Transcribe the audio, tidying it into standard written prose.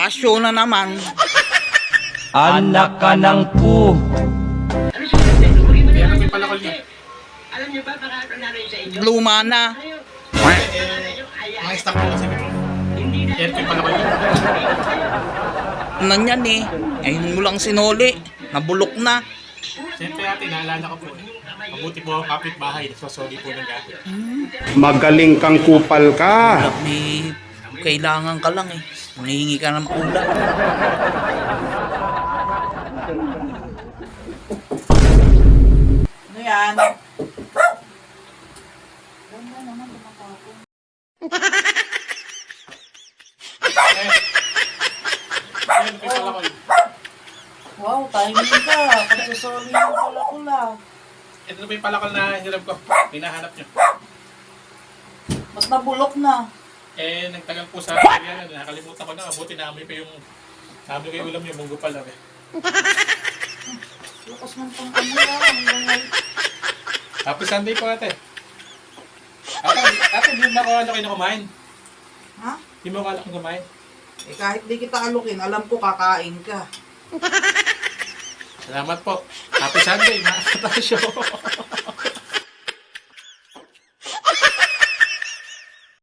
Basyo na naman. Anak ka ng pu. Kaya kami palakol niya. Alam niyo ba, pangarap namin sa inyo? Luma na. Mga stock ko kasi bigla. Kaya kami palakol niya. Ano yan eh. Ngayon mo lang sinuli. Nabulok na. Siyempre ate, naalala ko po eh. Mabuti po ang kapitbahay. Sosoli po ng gamit. Magaling kang kupal ka. May kailangan ka lang eh. Nangihingi ka ng ulam. Ano yan? Kaya kami palakol. Wow, timing ka. Pagsusoli mo pala ko lang. Ito na po yung palakol na hirap ko. Hinahanap niyo. Mas nabulok na. Eh, nagtagal po sa akin yan. Nakalimutan ko na. Mabuti na amoy pa yung sabi ko yung ulam yung munggo pala eh. Lukas ng pangkamula. Happy Sunday po ate. Ate, hindi mo makawala kayo na kumain. Ha? Hindi mo makawala kayo kumain. Eh kahit di kita alukin, alam ko kakain ka. Salamat po. Happy Sunday, mga katasyo.